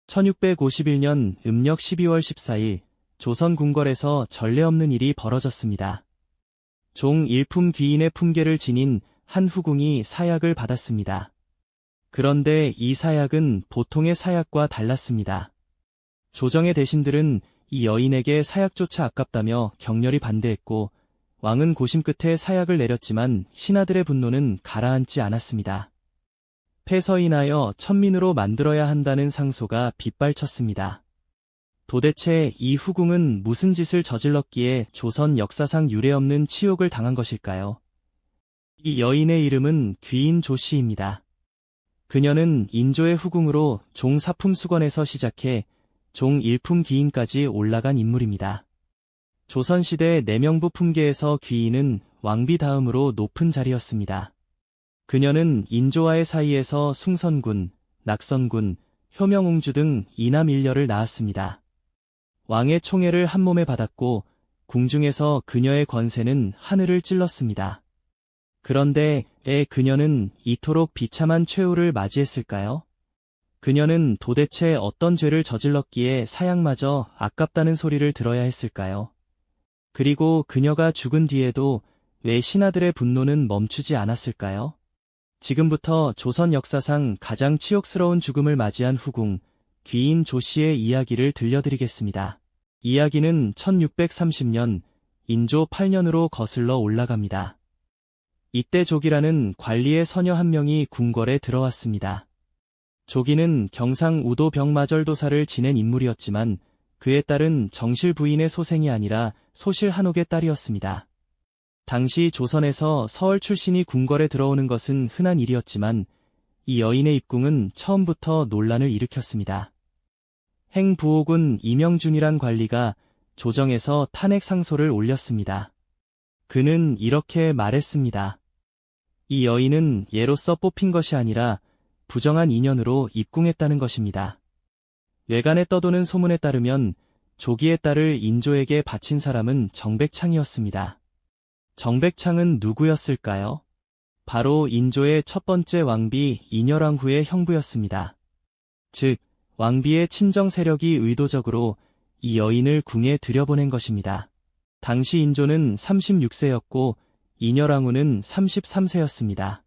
1651년 음력 12월 14일 조선 궁궐에서 전례 없는 일이 벌어졌습니다. 종 일품 귀인의 품계를 지닌 한 후궁이 사약을 받았습니다. 그런데 이 사약은 보통의 사약과 달랐습니다. 조정의 대신들은 이 여인에게 사약조차 아깝다며 격렬히 반대했고 왕은 고심 끝에 사약을 내렸지만 신하들의 분노는 가라앉지 않았습니다. 패서 인하여 천민으로 만들어야 한다는 상소가 빗발쳤습니다. 도대체 이 후궁은 무슨 짓을 저질렀기에 조선 역사상 유례없는 치욕을 당한 것일까요? 이 여인의 이름은 귀인 조씨입니다. 그녀는 인조의 후궁으로 종 사품수건에서 시작해 종 일품 귀인까지 올라간 인물입니다. 조선시대 내명부 품계에서 귀인은 왕비 다음으로 높은 자리였습니다. 그녀는 인조와의 사이에서 숭선군, 낙선군, 효명옹주 등 이남 일녀를 낳았습니다. 왕의 총애를 한몸에 받았고 궁중에서 그녀의 권세는 하늘을 찔렀습니다. 그런데 그녀는 이토록 비참한 최후를 맞이했을까요? 그녀는 도대체 어떤 죄를 저질렀기에 사약마저 아깝다는 소리를 들어야 했을까요? 그리고 그녀가 죽은 뒤에도 왜 신하들의 분노는 멈추지 않았을까요? 지금부터 조선 역사상 가장 치욕스러운 죽음을 맞이한 후궁, 귀인 조씨의 이야기를 들려드리겠습니다. 이야기는 1630년 인조 8년으로 거슬러 올라갑니다. 이때 조기라는 관리의 서녀 한 명이 궁궐에 들어왔습니다. 조기는 경상 우도 병마절도사를 지낸 인물이었지만 그의 딸은 정실 부인의 소생이 아니라 소실 한옥의 딸이었습니다. 당시 조선에서 서얼 출신이 궁궐에 들어오는 것은 흔한 일이었지만 이 여인의 입궁은 처음부터 논란을 일으켰습니다. 행부호군 이명준이란 관리가 조정에서 탄핵 상소를 올렸습니다. 그는 이렇게 말했습니다. 이 여인은 예로서 뽑힌 것이 아니라 부정한 인연으로 입궁했다는 것입니다. 외간에 떠도는 소문에 따르면 조기의 딸을 인조에게 바친 사람은 정백창이었습니다. 정백창은 누구였을까요? 바로 인조의 첫 번째 왕비 인여랑후의 형부였습니다. 즉, 왕비의 친정 세력이 의도적으로 이 여인을 궁에 들여보낸 것입니다. 당시 인조는 36세였고 인여랑후는 33세였습니다.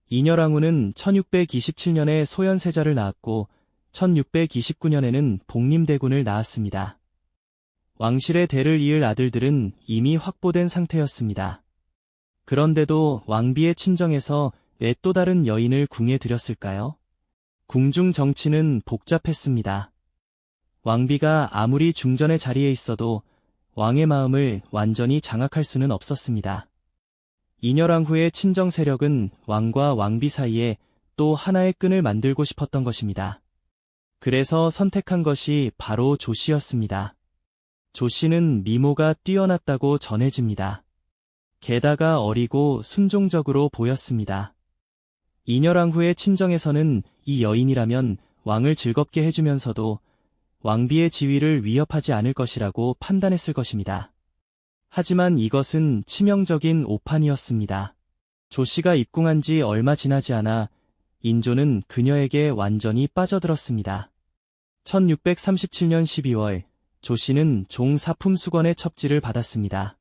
인여랑후는 1627년에 소현세자를 낳았고 1629년에는 복림대군을 낳았습니다. 왕실의 대를 이을 아들들은 이미 확보된 상태였습니다. 그런데도 왕비의 친정에서 왜 또 다른 여인을 궁에 들였을까요? 궁중 정치는 복잡했습니다. 왕비가 아무리 중전의 자리에 있어도 왕의 마음을 완전히 장악할 수는 없었습니다. 인여랑후의 친정 세력은 왕과 왕비 사이에 또 하나의 끈을 만들고 싶었던 것입니다. 그래서 선택한 것이 바로 조씨였습니다. 조씨는 미모가 뛰어났다고 전해집니다. 게다가 어리고 순종적으로 보였습니다. 인여랑후의 친정에서는 이 여인이라면 왕을 즐겁게 해주면서도 왕비의 지위를 위협하지 않을 것이라고 판단했을 것입니다. 하지만 이것은 치명적인 오판이었습니다. 조씨가 입궁한 지 얼마 지나지 않아 인조는 그녀에게 완전히 빠져들었습니다. 1637년 12월 조씨는 종 사품수건의 첩지를 받았습니다.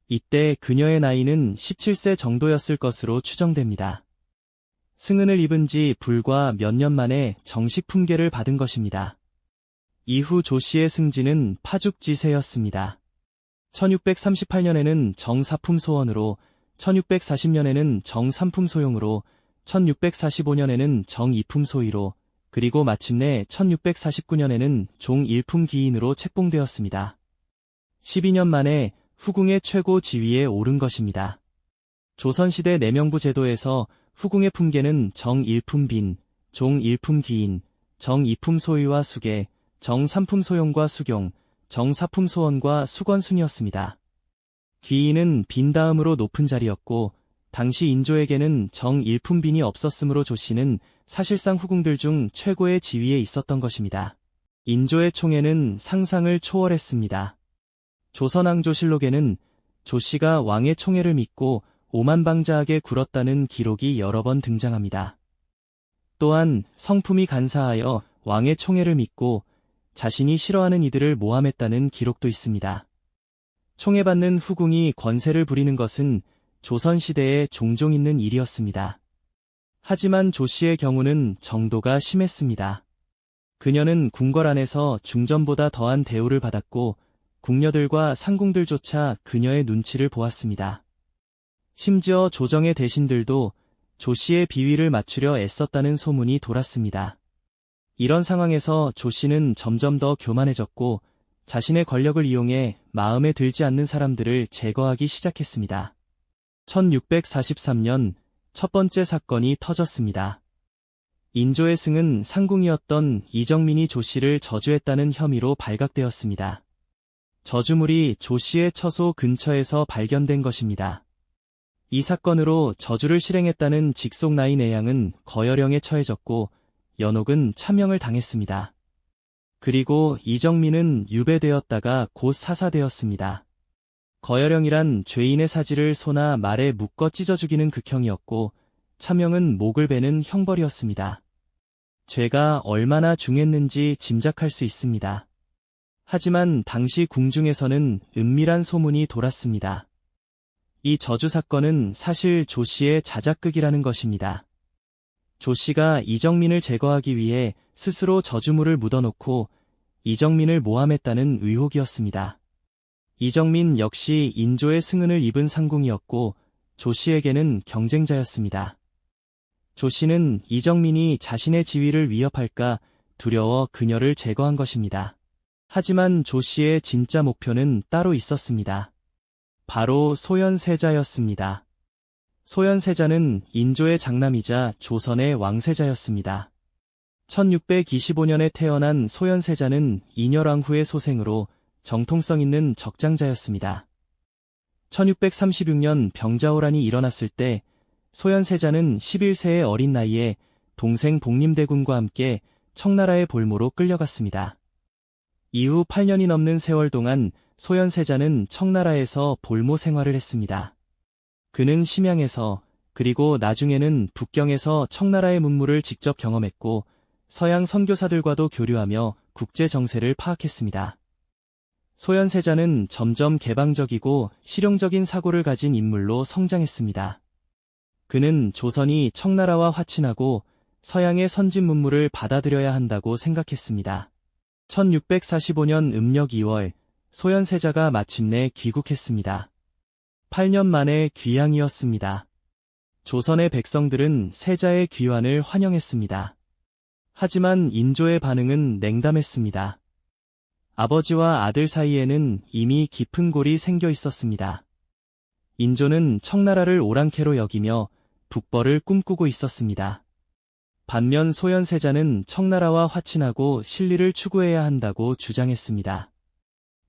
이때 그녀의 나이는 17세 정도였을 것으로 추정됩니다. 승은을 입은 지 불과 몇 년 만에 정식 품계를 받은 것입니다. 이후 조씨의 승진은 파죽지세였습니다. 1638년에는 정사품소원으로, 1640년에는 정삼품소용으로, 1645년에는 정이품소위로, 그리고 마침내 1649년에는 종 1품 귀인으로 책봉되었습니다. 12년 만에 후궁의 최고 지위에 오른 것입니다. 조선시대 내명부 제도에서 후궁의 품계는 정 1품 빈, 종 1품 귀인, 정 2품 소위와 수계, 정 3품 소용과 수경, 정 4품 소원과 수건 순이었습니다. 귀인은 빈 다음으로 높은 자리였고 당시 인조에게는 정 1품 빈이 없었으므로 조씨는 사실상 후궁들 중 최고의 지위에 있었던 것입니다. 인조의 총애는 상상을 초월했습니다. 조선왕조실록에는 조씨가 왕의 총애를 믿고 오만방자하게 굴었다는 기록이 여러 번 등장합니다. 또한 성품이 간사하여 왕의 총애를 믿고 자신이 싫어하는 이들을 모함했다는 기록도 있습니다. 총애받는 후궁이 권세를 부리는 것은 조선시대에 종종 있는 일이었습니다. 하지만 조씨의 경우는 정도가 심했습니다. 그녀는 궁궐 안에서 중전보다 더한 대우를 받았고 궁녀들과 상궁들조차 그녀의 눈치를 보았습니다. 심지어 조정의 대신들도 조씨의 비위를 맞추려 애썼다는 소문이 돌았습니다. 이런 상황에서 조씨는 점점 더 교만해졌고 자신의 권력을 이용해 마음에 들지 않는 사람들을 제거하기 시작했습니다. 1643년 첫 번째 사건이 터졌습니다. 인조의 승은 상궁이었던 이정민이 조씨를 저주했다는 혐의로 발각되었습니다. 저주물이 조씨의 처소 근처에서 발견된 것입니다. 이 사건으로 저주를 실행했다는 직속 나인 애양은 거열형에 처해졌고 연옥은 참형을 당했습니다. 그리고 이정민은 유배되었다가 곧 사사되었습니다. 거열형이란 죄인의 사지를 소나 말에 묶어 찢어 죽이는 극형이었고 참형은 목을 베는 형벌이었습니다. 죄가 얼마나 중했는지 짐작할 수 있습니다. 하지만 당시 궁중에서는 은밀한 소문이 돌았습니다. 이 저주 사건은 사실 조씨의 자작극이라는 것입니다. 조씨가 이정민을 제거하기 위해 스스로 저주물을 묻어놓고 이정민을 모함했다는 의혹이었습니다. 이정민 역시 인조의 승은을 입은 상궁이었고 조씨에게는 경쟁자였습니다. 조씨는 이정민이 자신의 지위를 위협할까 두려워 그녀를 제거한 것입니다. 하지만 조씨의 진짜 목표는 따로 있었습니다. 바로 소현세자였습니다. 소현세자는 인조의 장남이자 조선의 왕세자였습니다. 1625년에 태어난 소현세자는 인열왕후의 소생으로 정통성 있는 적장자였습니다. 1636년 병자호란이 일어났을 때 소현세자는 11세의 어린 나이에 동생 복림대군과 함께 청나라의 볼모로 끌려갔습니다. 이후 8년이 넘는 세월 동안 소현세자는 청나라에서 볼모 생활을 했습니다. 그는 심양에서 그리고 나중에는 북경에서 청나라의 문물을 직접 경험했고 서양 선교사들과도 교류하며 국제 정세를 파악했습니다. 소현세자는 점점 개방적이고 실용적인 사고를 가진 인물로 성장했습니다. 그는 조선이 청나라와 화친하고 서양의 선진 문물을 받아들여야 한다고 생각했습니다. 1645년 음력 2월 소현세자가 마침내 귀국했습니다. 8년 만에 귀향이었습니다. 조선의 백성들은 세자의 귀환을 환영했습니다. 하지만 인조의 반응은 냉담했습니다. 아버지와 아들 사이에는 이미 깊은 골이 생겨 있었습니다. 인조는 청나라를 오랑캐로 여기며 북벌을 꿈꾸고 있었습니다. 반면 소현세자는 청나라와 화친하고 실리를 추구해야 한다고 주장했습니다.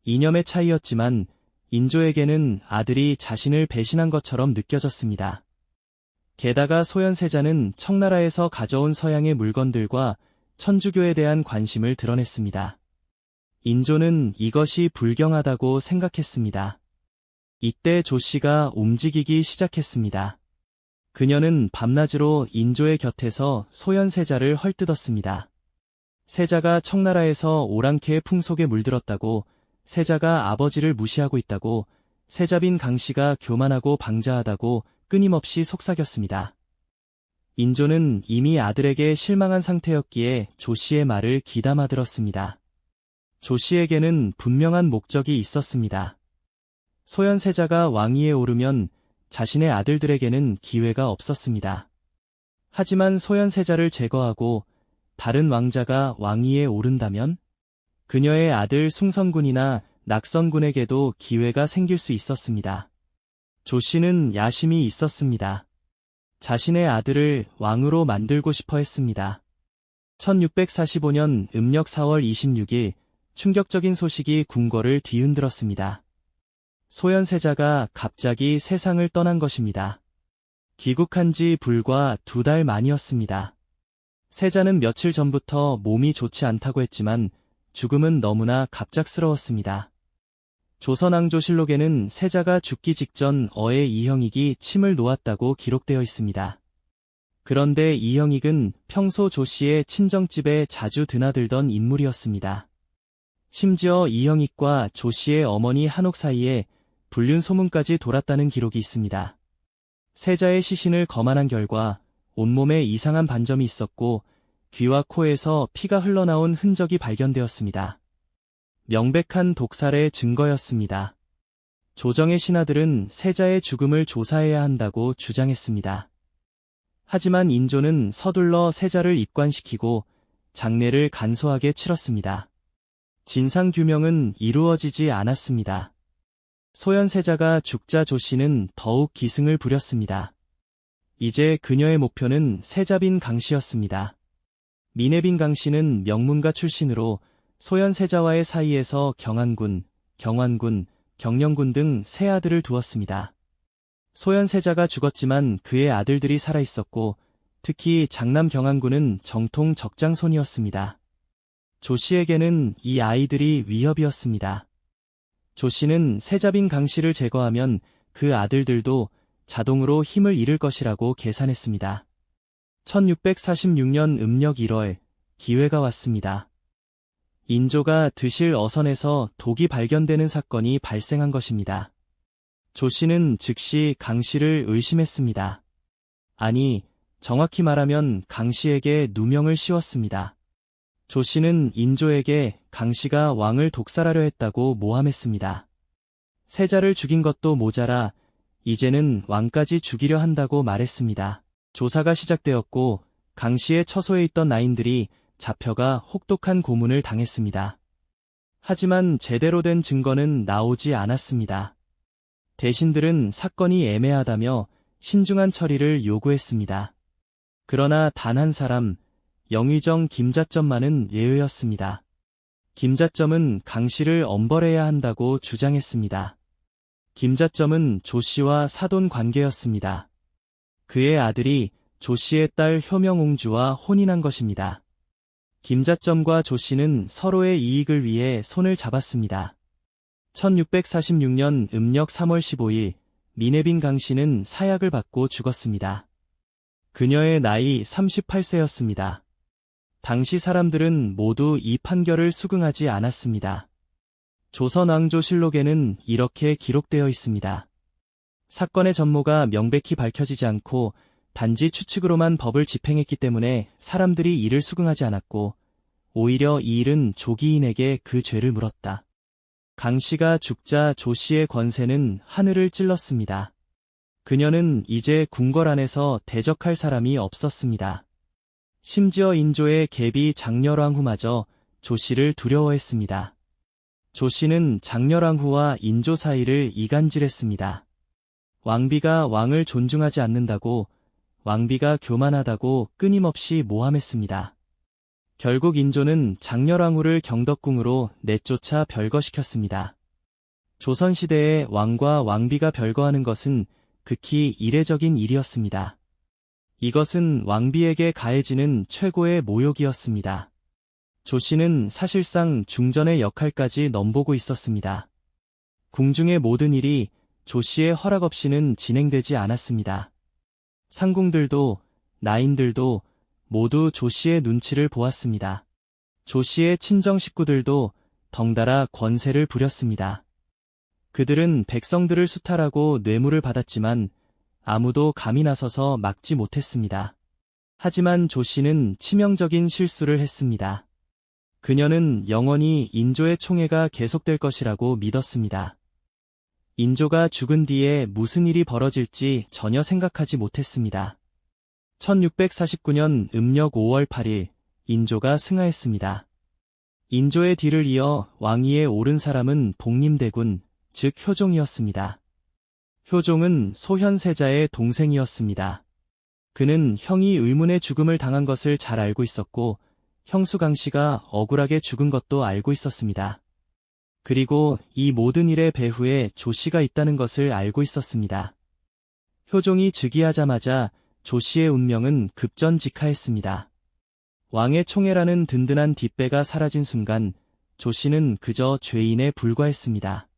이념의 차이였지만 인조에게는 아들이 자신을 배신한 것처럼 느껴졌습니다. 게다가 소현세자는 청나라에서 가져온 서양의 물건들과 천주교에 대한 관심을 드러냈습니다. 인조는 이것이 불경하다고 생각했습니다. 이때 조씨가 움직이기 시작했습니다. 그녀는 밤낮으로 인조의 곁에서 소현세자를 헐뜯었습니다. 세자가 청나라에서 오랑캐의 풍속에 물들었다고, 세자가 아버지를 무시하고 있다고, 세자빈 강씨가 교만하고 방자하다고 끊임없이 속삭였습니다. 인조는 이미 아들에게 실망한 상태였기에 조씨의 말을 귀담아 들었습니다. 조씨에게는 분명한 목적이 있었습니다. 소현세자가 왕위에 오르면 자신의 아들들에게는 기회가 없었습니다. 하지만 소현세자를 제거하고 다른 왕자가 왕위에 오른다면 그녀의 아들 숭선군이나 낙선군에게도 기회가 생길 수 있었습니다. 조씨는 야심이 있었습니다. 자신의 아들을 왕으로 만들고 싶어 했습니다. 1645년 음력 4월 26일 충격적인 소식이 궁궐을 뒤흔들었습니다. 소현세자가 갑자기 세상을 떠난 것입니다. 귀국한 지 불과 2달 만이었습니다. 세자는 며칠 전부터 몸이 좋지 않다고 했지만 죽음은 너무나 갑작스러웠습니다. 조선왕조실록에는 세자가 죽기 직전 어의 이형익이 침을 놓았다고 기록되어 있습니다. 그런데 이형익은 평소 조 씨의 친정집에 자주 드나들던 인물이었습니다. 심지어 이형익과 조 씨의 어머니 한옥 사이에 불륜 소문까지 돌았다는 기록이 있습니다. 세자의 시신을 검안한 결과 온몸에 이상한 반점이 있었고 귀와 코에서 피가 흘러나온 흔적이 발견되었습니다. 명백한 독살의 증거였습니다. 조정의 신하들은 세자의 죽음을 조사해야 한다고 주장했습니다. 하지만 인조는 서둘러 세자를 입관시키고 장례를 간소하게 치렀습니다. 진상규명은 이루어지지 않았습니다. 소현세자가 죽자 조 씨는 더욱 기승을 부렸습니다. 이제 그녀의 목표는 세자빈 강씨였습니다. 민혜빈 강씨는 명문가 출신으로 소현세자와의 사이에서 경안군, 경환군, 경령군 등 세 아들을 두었습니다. 소현세자가 죽었지만 그의 아들들이 살아있었고 특히 장남 경안군은 정통 적장손이었습니다. 조 씨에게는 이 아이들이 위협이었습니다. 조 씨는 세자빈 강씨를 제거하면 그 아들들도 자동으로 힘을 잃을 것이라고 계산했습니다. 1646년 음력 1월 기회가 왔습니다. 인조가 드실 어선에서 독이 발견되는 사건이 발생한 것입니다. 조 씨는 즉시 강 씨를 의심했습니다. 아니, 정확히 말하면 강 씨에게 누명을 씌웠습니다. 조 씨는 인조에게 강 씨가 왕을 독살하려 했다고 모함했습니다. 세자를 죽인 것도 모자라 이제는 왕까지 죽이려 한다고 말했습니다. 조사가 시작되었고 강 씨의 처소에 있던 나인들이 잡혀가 혹독한 고문을 당했습니다. 하지만 제대로 된 증거는 나오지 않았습니다. 대신들은 사건이 애매하다며 신중한 처리를 요구했습니다. 그러나 단 한 사람, 영의정 김자점만은 예외였습니다. 김자점은 강 씨를 엄벌해야 한다고 주장했습니다. 김자점은 조 씨와 사돈 관계였습니다. 그의 아들이 조 씨의 딸 효명옹주와 혼인한 것입니다. 김자점과 조 씨는 서로의 이익을 위해 손을 잡았습니다. 1646년 음력 3월 15일 민혜빈 강 씨는 사약을 받고 죽었습니다. 그녀의 나이 38세였습니다. 당시 사람들은 모두 이 판결을 수긍하지 않았습니다. 조선왕조실록에는 이렇게 기록되어 있습니다. 사건의 전모가 명백히 밝혀지지 않고 단지 추측으로만 법을 집행했기 때문에 사람들이 이를 수긍하지 않았고 오히려 이 일은 조기인에게 그 죄를 물었다. 강 씨가 죽자 조 씨의 권세는 하늘을 찔렀습니다. 그녀는 이제 궁궐 안에서 대적할 사람이 없었습니다. 심지어 인조의 계비 장렬왕후마저 조 씨를 두려워했습니다. 조 씨는 장렬왕후와 인조 사이를 이간질했습니다. 왕비가 왕을 존중하지 않는다고, 왕비가 교만하다고 끊임없이 모함했습니다. 결국 인조는 장렬왕후를 경덕궁으로 내쫓아 별거시켰습니다. 조선시대에 왕과 왕비가 별거하는 것은 극히 이례적인 일이었습니다. 이것은 왕비에게 가해지는 최고의 모욕이었습니다. 조 씨는 사실상 중전의 역할까지 넘보고 있었습니다. 궁중의 모든 일이 조 씨의 허락 없이는 진행되지 않았습니다. 상궁들도 나인들도 모두 조 씨의 눈치를 보았습니다. 조 씨의 친정 식구들도 덩달아 권세를 부렸습니다. 그들은 백성들을 수탈하고 뇌물을 받았지만 아무도 감히 나서서 막지 못했습니다. 하지만 조 씨는 치명적인 실수를 했습니다. 그녀는 영원히 인조의 총애가 계속될 것이라고 믿었습니다. 인조가 죽은 뒤에 무슨 일이 벌어질지 전혀 생각하지 못했습니다. 1649년 음력 5월 8일 인조가 승하했습니다. 인조의 뒤를 이어 왕위에 오른 사람은 복림대군, 즉 효종이었습니다. 효종은 소현세자의 동생이었습니다. 그는 형이 의문의 죽음을 당한 것을 잘 알고 있었고 형수 강씨가 억울하게 죽은 것도 알고 있었습니다. 그리고 이 모든 일의 배후에 조 씨가 있다는 것을 알고 있었습니다. 효종이 즉위하자마자 조 씨의 운명은 급전직하했습니다. 왕의 총애라는 든든한 뒷배가 사라진 순간 조 씨는 그저 죄인에 불과했습니다.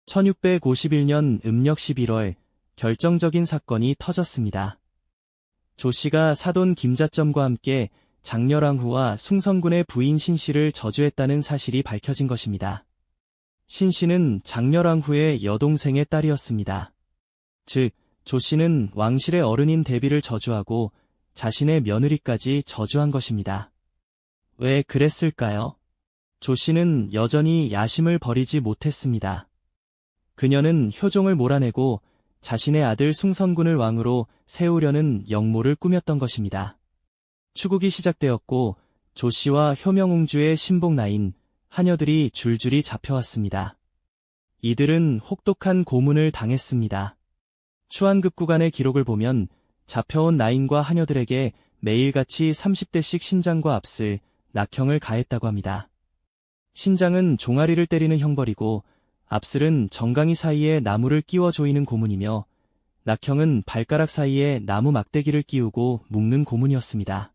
1651년 음력 11월 결정적인 사건이 터졌습니다. 조씨가 사돈 김자점과 함께 장렬왕후와 숭성군의 부인 신씨를 저주했다는 사실이 밝혀진 것입니다. 신씨는 장렬왕후의 여동생의 딸이었습니다. 즉, 조씨는 왕실의 어른인 대비를 저주하고 자신의 며느리까지 저주한 것입니다. 왜 그랬을까요? 조씨는 여전히 야심을 버리지 못했습니다. 그녀는 효종을 몰아내고 자신의 아들 숭성군을 왕으로 세우려는 역모를 꾸몄던 것입니다. 추국이 시작되었고 조씨와 효명옹주의 신복나인 하녀들이 줄줄이 잡혀왔습니다. 이들은 혹독한 고문을 당했습니다. 추한급구간의 기록을 보면 잡혀온 나인과 하녀들에게 매일같이 30대씩 신장과 압슬, 낙형을 가했다고 합니다. 신장은 종아리를 때리는 형벌이고 압슬은 정강이 사이에 나무를 끼워 조이는 고문이며 낙형은 발가락 사이에 나무 막대기를 끼우고 묶는 고문이었습니다.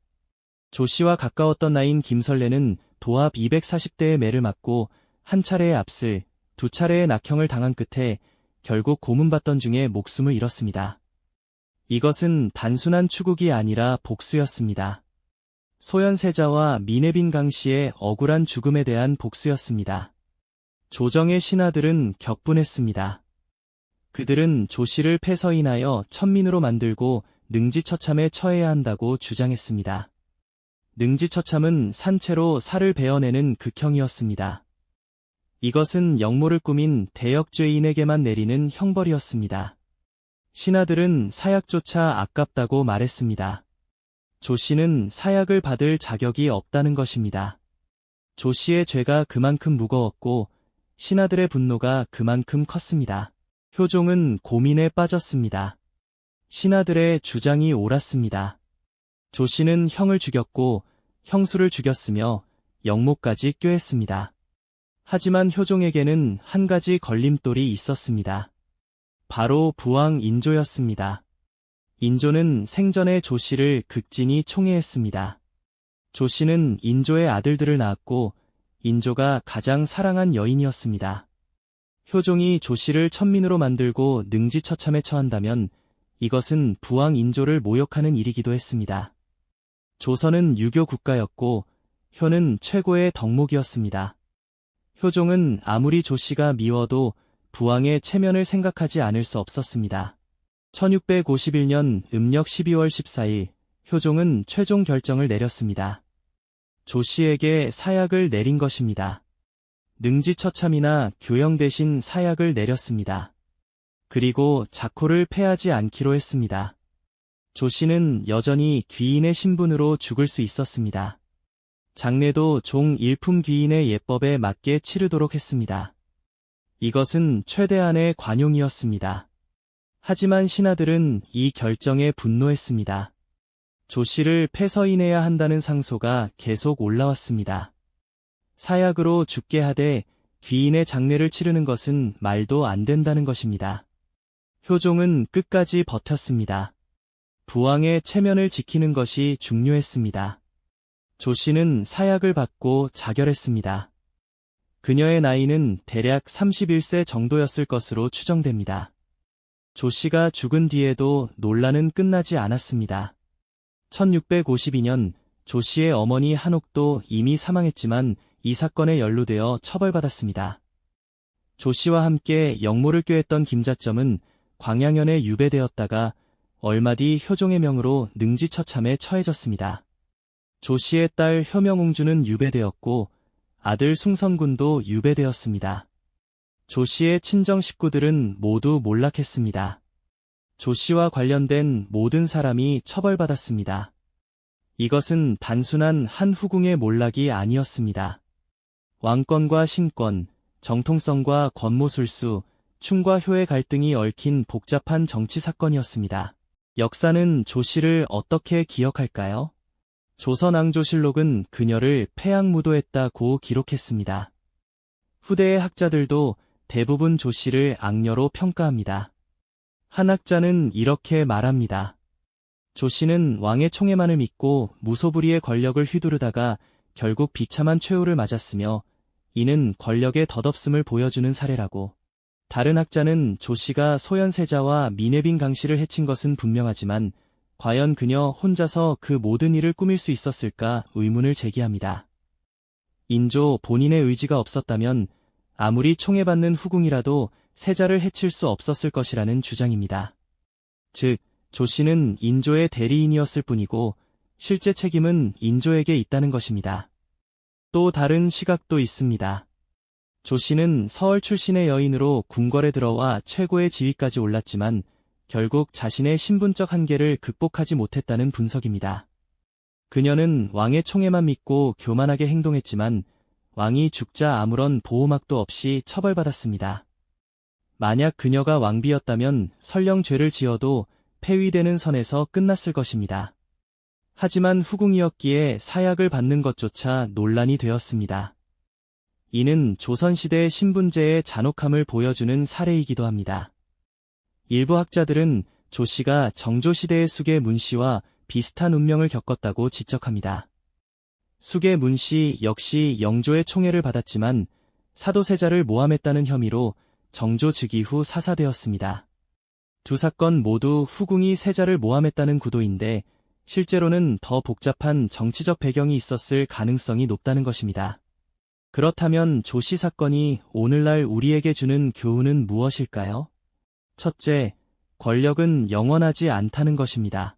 조씨와 가까웠던 나인 김설래는 도합 240대의 매를 맞고 한 차례의 압슬, 두 차례의 낙형을 당한 끝에 결국 고문받던 중에 목숨을 잃었습니다. 이것은 단순한 추국이 아니라 복수였습니다. 소현세자와 미네빈 강씨의 억울한 죽음에 대한 복수였습니다. 조정의 신하들은 격분했습니다. 그들은 조씨를 폐서인하여 천민으로 만들고 능지처참에 처해야 한다고 주장했습니다. 능지처참은 산채로 살을 베어내는 극형이었습니다. 이것은 역모를 꾸민 대역죄인에게만 내리는 형벌이었습니다. 신하들은 사약조차 아깝다고 말했습니다. 조씨는 사약을 받을 자격이 없다는 것입니다. 조씨의 죄가 그만큼 무거웠고 신하들의 분노가 그만큼 컸습니다. 효종은 고민에 빠졌습니다. 신하들의 주장이 옳았습니다. 조씨는 형을 죽였고 형수를 죽였으며 역모까지 꾀했습니다. 하지만 효종에게는 한 가지 걸림돌이 있었습니다. 바로 부왕 인조였습니다. 인조는 생전에 조씨를 극진히 총애했습니다. 조씨는 인조의 아들들을 낳았고 인조가 가장 사랑한 여인이었습니다. 효종이 조씨를 천민으로 만들고 능지처참에 처한다면 이것은 부왕 인조를 모욕하는 일이기도 했습니다. 조선은 유교 국가였고 효는 최고의 덕목이었습니다. 효종은 아무리 조씨가 미워도 부왕의 체면을 생각하지 않을 수 없었습니다. 1651년 음력 12월 14일 효종은 최종 결정을 내렸습니다. 조씨에게 사약을 내린 것입니다. 능지처참이나 교형 대신 사약을 내렸습니다. 그리고 자코를 패하지 않기로 했습니다. 조씨는 여전히 귀인의 신분으로 죽을 수 있었습니다. 장례도 종 일품 귀인의 예법에 맞게 치르도록 했습니다. 이것은 최대한의 관용이었습니다. 하지만 신하들은 이 결정에 분노했습니다. 조씨를 폐서인해야 한다는 상소가 계속 올라왔습니다. 사약으로 죽게 하되 귀인의 장례를 치르는 것은 말도 안 된다는 것입니다. 효종은 끝까지 버텼습니다. 부왕의 체면을 지키는 것이 중요했습니다. 조씨는 사약을 받고 자결했습니다. 그녀의 나이는 대략 31세 정도였을 것으로 추정됩니다. 조씨가 죽은 뒤에도 논란은 끝나지 않았습니다. 1652년 조씨의 어머니 한옥도 이미 사망했지만 이 사건에 연루되어 처벌받았습니다. 조씨와 함께 역모를 꾀했던 김자점은 광양현에 유배되었다가 얼마 뒤 효종의 명으로 능지처참에 처해졌습니다. 조씨의 딸 효명옹주는 유배되었고 아들 숭성군도 유배되었습니다. 조씨의 친정 식구들은 모두 몰락했습니다. 조씨와 관련된 모든 사람이 처벌받았습니다. 이것은 단순한 한 후궁의 몰락이 아니었습니다. 왕권과 신권, 정통성과 권모술수, 충과 효의 갈등이 얽힌 복잡한 정치 사건이었습니다. 역사는 조씨를 어떻게 기억할까요? 조선왕조실록은 그녀를 폐양무도했다고 기록했습니다. 후대의 학자들도 대부분 조씨를 악녀로 평가합니다. 한 학자는 이렇게 말합니다. 조씨는 왕의 총애만을 믿고 무소불위의 권력을 휘두르다가 결국 비참한 최후를 맞았으며 이는 권력의 덧없음을 보여주는 사례라고. 다른 학자는 조씨가 소현세자와 미네빈 강씨를 해친 것은 분명하지만 과연 그녀 혼자서 그 모든 일을 꾸밀 수 있었을까 의문을 제기합니다. 인조 본인의 의지가 없었다면 아무리 총애받는 후궁이라도 세자를 해칠 수 없었을 것이라는 주장입니다. 즉, 조 씨는 인조의 대리인이었을 뿐이고 실제 책임은 인조에게 있다는 것입니다. 또 다른 시각도 있습니다. 조 씨는 서울 출신의 여인으로 궁궐에 들어와 최고의 지위까지 올랐지만 결국 자신의 신분적 한계를 극복하지 못했다는 분석입니다. 그녀는 왕의 총애만 믿고 교만하게 행동했지만 왕이 죽자 아무런 보호막도 없이 처벌받았습니다. 만약 그녀가 왕비였다면 설령 죄를 지어도 폐위되는 선에서 끝났을 것입니다. 하지만 후궁이었기에 사약을 받는 것조차 논란이 되었습니다. 이는 조선시대의 신분제의 잔혹함을 보여주는 사례이기도 합니다. 일부 학자들은 조 씨가 정조시대의 숙의 문씨와 비슷한 운명을 겪었다고 지적합니다. 숙의 문씨 역시 영조의 총애를 받았지만 사도세자를 모함했다는 혐의로 정조 즉위 후 사사되었습니다. 두 사건 모두 후궁이 세자를 모함했다는 구도인데 실제로는 더 복잡한 정치적 배경이 있었을 가능성이 높다는 것입니다. 그렇다면 조 씨 사건이 오늘날 우리에게 주는 교훈은 무엇일까요? 첫째, 권력은 영원하지 않다는 것입니다.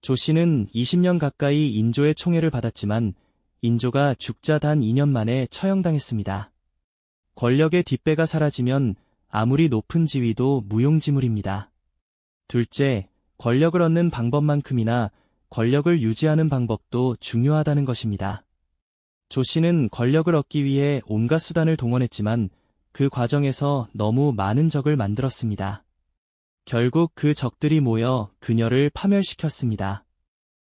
조 씨는 20년 가까이 인조의 총애를 받았지만 인조가 죽자 단 2년 만에 처형당했습니다. 권력의 뒷배가 사라지면 아무리 높은 지위도 무용지물입니다. 둘째, 권력을 얻는 방법만큼이나 권력을 유지하는 방법도 중요하다는 것입니다. 조 씨는 권력을 얻기 위해 온갖 수단을 동원했지만 그 과정에서 너무 많은 적을 만들었습니다. 결국 그 적들이 모여 그녀를 파멸시켰습니다.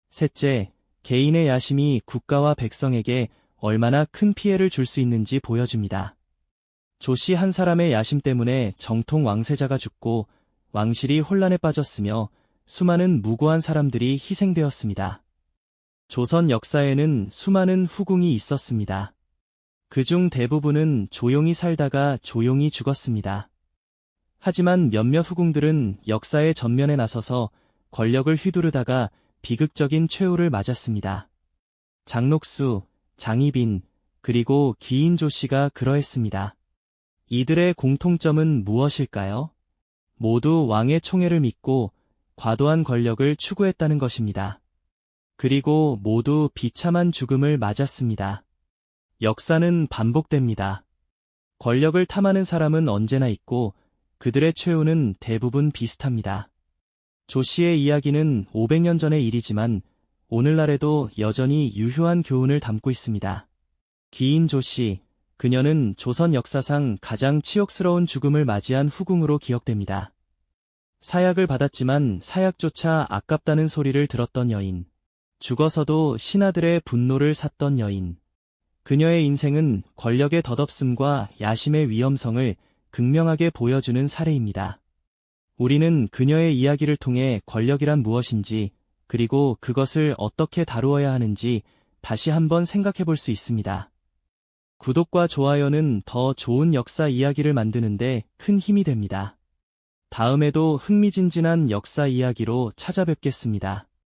셋째, 개인의 야심이 국가와 백성에게 얼마나 큰 피해를 줄 수 있는지 보여줍니다. 조 씨 한 사람의 야심 때문에 정통 왕세자가 죽고 왕실이 혼란에 빠졌으며 수많은 무고한 사람들이 희생되었습니다. 조선 역사에는 수많은 후궁이 있었습니다. 그중 대부분은 조용히 살다가 조용히 죽었습니다. 하지만 몇몇 후궁들은 역사의 전면에 나서서 권력을 휘두르다가 비극적인 최후를 맞았습니다. 장록수, 장희빈, 그리고 귀인조 씨가 그러했습니다. 이들의 공통점은 무엇일까요? 모두 왕의 총애를 믿고 과도한 권력을 추구했다는 것입니다. 그리고 모두 비참한 죽음을 맞았습니다. 역사는 반복됩니다. 권력을 탐하는 사람은 언제나 있고 그들의 최후는 대부분 비슷합니다. 조 씨의 이야기는 500년 전의 일이지만 오늘날에도 여전히 유효한 교훈을 담고 있습니다. 귀인조 씨, 그녀는 조선 역사상 가장 치욕스러운 죽음을 맞이한 후궁으로 기억됩니다. 사약을 받았지만 사약조차 아깝다는 소리를 들었던 여인. 죽어서도 신하들의 분노를 샀던 여인. 그녀의 인생은 권력의 덧없음과 야심의 위험성을 극명하게 보여주는 사례입니다. 우리는 그녀의 이야기를 통해 권력이란 무엇인지, 그리고 그것을 어떻게 다루어야 하는지 다시 한번 생각해 볼 수 있습니다. 구독과 좋아요는 더 좋은 역사 이야기를 만드는데 큰 힘이 됩니다. 다음에도 흥미진진한 역사 이야기로 찾아뵙겠습니다.